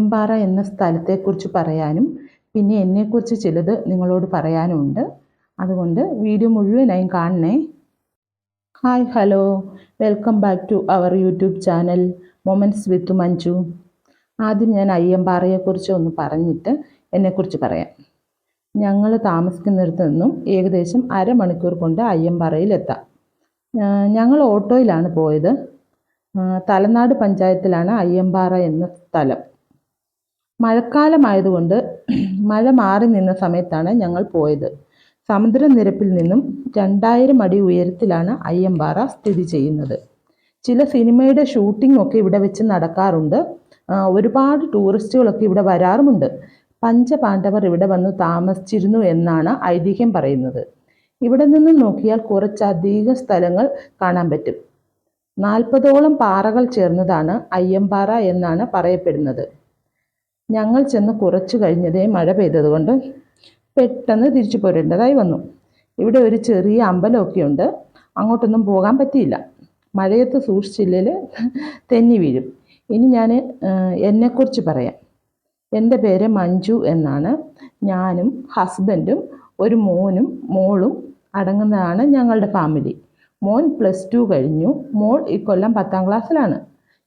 അയ്യമ്പാറ എന്ന സ്ഥലത്തെക്കുറിച്ച് പറയാനും പിന്നെ എന്നെക്കുറിച്ച് ചിലത് നിങ്ങളോട് പറയാനുമുണ്ട്. അതുകൊണ്ട് വീഡിയോ മുഴുവനായും കാണണേ. Hi hello, welcome back to our YouTube channel moments with Manju. ആദ്യം ഞാൻ അയ്യമ്പാറയെക്കുറിച്ച് ഒന്ന് പറഞ്ഞിട്ട് എന്നെക്കുറിച്ച് പറയാം. ഞങ്ങൾ താമസിക്കുന്നിടത്ത് നിന്നും ഏകദേശം അരമണിക്കൂർ കൊണ്ട് അയ്യമ്പാറയിലെത്താം. ഞങ്ങൾ ഓട്ടോയിലാണ് പോയത്. തലനാട് പഞ്ചായത്തിലാണ് അയ്യമ്പാറ എന്ന സ്ഥലം. മഴക്കാലമായതുകൊണ്ട് മഴ മാറി നിന്ന സമയത്താണ് ഞങ്ങൾ പോയത്. സമുദ്രനിരപ്പിൽ നിന്നും 2000 അടി ഉയരത്തിലാണ് അയ്യമ്പാറ സ്ഥിതി ചെയ്യുന്നത്. ചില സിനിമയുടെ ഷൂട്ടിംഗ് ഒക്കെ ഇവിടെ വെച്ച് നടക്കാറുണ്ട്. ഒരുപാട് ടൂറിസ്റ്റുകളൊക്കെ ഇവിടെ വരാറുമുണ്ട്. പഞ്ചപാണ്ഡവർ ഇവിടെ വന്ന് താമസിച്ചിരുന്നു എന്നാണ് ഐതിഹ്യം പറയുന്നത്. ഇവിടെ നിന്നും നോക്കിയാൽ കുറച്ചധികം സ്ഥലങ്ങൾ കാണാൻ പറ്റും. 40ഓളം പാറകൾ ചേർന്നതാണ് അയ്യമ്പാറ എന്നാണ് പറയപ്പെടുന്നത്. ഞങ്ങൾ ചെന്ന് കുറച്ചു കഴിഞ്ഞതേ മഴ പെയ്തതുകൊണ്ട് പെട്ടെന്ന് തിരിച്ചു പോരേണ്ടതായി വന്നു. ഇവിടെ ഒരു ചെറിയ അമ്പലമൊക്കെ ഉണ്ട്. അങ്ങോട്ടൊന്നും പോകാൻ പറ്റിയില്ല. മഴയത്ത് സൂക്ഷിച്ചില്ലെങ്കിൽ തെന്നി വീഴും. ഇനി ഞാൻ എന്നെക്കുറിച്ച് പറയാം. എൻ്റെ പേര് മഞ്ജു എന്നാണ്. ഞാനും ഹസ്ബൻഡും ഒരു മോനും മോളും അടങ്ങുന്നതാണ് ഞങ്ങളുടെ ഫാമിലി. മോൻ +2 കഴിഞ്ഞു. മോൾ ഇക്കൊല്ലം 10ാം ക്ലാസ്സിലാണ്.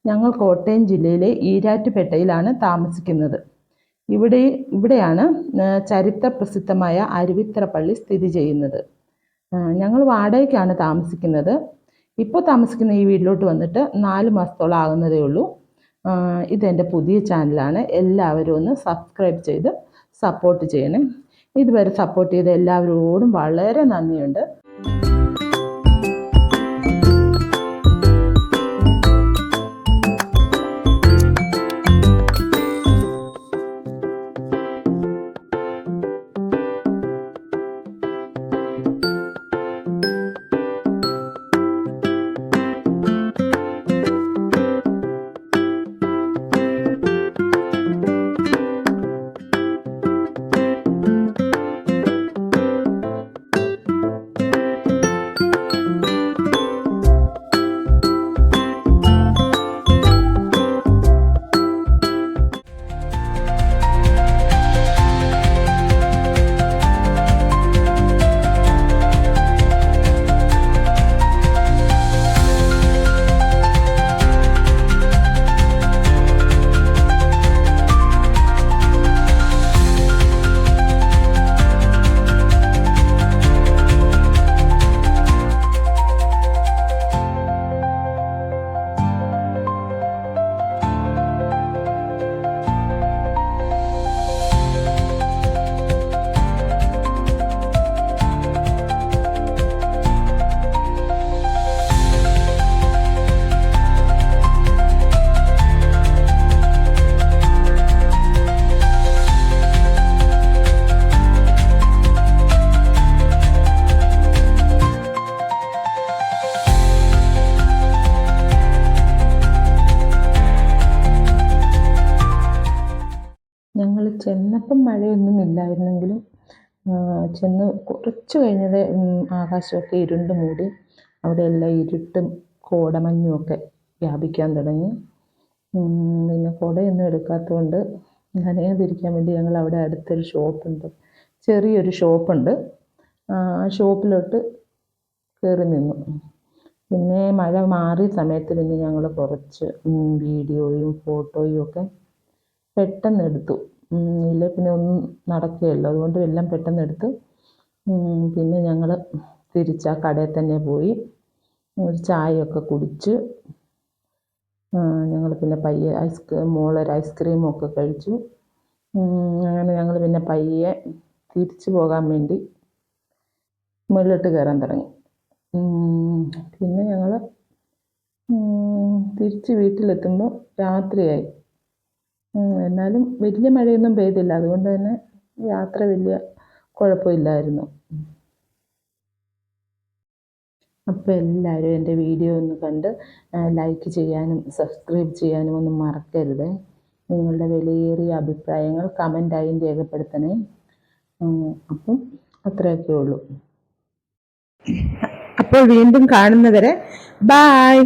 ഞങ്ങൾ കോട്ടയം ജില്ലയിലെ ഈരാറ്റുപേട്ടയിലാണ് താമസിക്കുന്നത്. ഇവിടെയാണ് ചരിത്ര പ്രസിദ്ധമായ അരുവിത്തറ പള്ളി സ്ഥിതി ചെയ്യുന്നത്. ഞങ്ങൾ വാടകയ്ക്കാണ് താമസിക്കുന്നത്. ഇപ്പോൾ താമസിക്കുന്ന ഈ വീട്ടിലോട്ട് വന്നിട്ട് 4 മാസത്തോളം ആകുന്നതേ ഉള്ളൂ. ഇതെൻ്റെ പുതിയ ചാനലാണ്. എല്ലാവരും ഒന്ന് സബ്സ്ക്രൈബ് ചെയ്ത് സപ്പോർട്ട് ചെയ്യണേ. ഇതുവരെ സപ്പോർട്ട് ചെയ്ത എല്ലാവരോടും വളരെ നന്ദിയുണ്ട്. ഞങ്ങൾ ചെന്നപ്പം മഴയൊന്നും ഇല്ലായിരുന്നെങ്കിലും ചെന്ന് കുറച്ച് കഴിഞ്ഞത് ആകാശമൊക്കെ ഇരുണ്ട് മൂടി. അവിടെ എല്ലാം ഇരുട്ടും കോടമഞ്ഞും ഒക്കെ വ്യാപിക്കാൻ തുടങ്ങി. പിന്നെ കുടയൊന്നും എടുക്കാത്തതുകൊണ്ട് നനയാതിരിക്കാൻ വേണ്ടി ഞങ്ങൾ അവിടെ അടുത്തൊരു ഷോപ്പുണ്ട്, ചെറിയൊരു ഷോപ്പുണ്ട്. ആ ഷോപ്പിലോട്ട് കയറി നിന്നു. പിന്നെ മഴ മാറിയ സമയത്ത് പിന്നെ ഞങ്ങൾ കുറച്ച് വീഡിയോയും ഫോട്ടോയും ഒക്കെ പെട്ടെന്ന് എടുത്തു. ഇല്ല പിന്നെ ഒന്നും നടക്കുകയല്ലോ, അതുകൊണ്ട് എല്ലാം പെട്ടെന്ന് എടുത്തു. പിന്നെ ഞങ്ങൾ തിരിച്ച് ആ കടയിൽ തന്നെ പോയി ഒരു ചായയൊക്കെ കുടിച്ച് ഞങ്ങൾ പിന്നെ പയ്യെ മോളൊരു ഐസ്ക്രീമൊക്കെ കഴിച്ചു. അങ്ങനെ ഞങ്ങൾ പിന്നെ പയ്യെ തിരിച്ചു പോകാൻ വേണ്ടി മുകളിലോട്ട് കയറാൻ തുടങ്ങി. പിന്നെ ഞങ്ങൾ തിരിച്ച് വീട്ടിലെത്തുമ്പോൾ രാത്രിയായി. എന്നാലും വലിയ മഴയൊന്നും പെയ്തില്ല, അതുകൊണ്ട് തന്നെ യാത്ര വലിയ കുഴപ്പമില്ലായിരുന്നു. അപ്പോൾ എല്ലാവരും എൻ്റെ വീഡിയോ ഒന്ന് കണ്ട് ലൈക്ക് ചെയ്യാനും സബ്സ്ക്രൈബ് ചെയ്യാനും ഒന്നും മറക്കരുത്. നിങ്ങളുടെ വിലയേറിയ അഭിപ്രായങ്ങൾ കമൻ്റായും രേഖപ്പെടുത്തണേ. അപ്പം അത്രയൊക്കെ ഉള്ളൂ. അപ്പോൾ വീണ്ടും കാണുന്നവരെ ബായ്.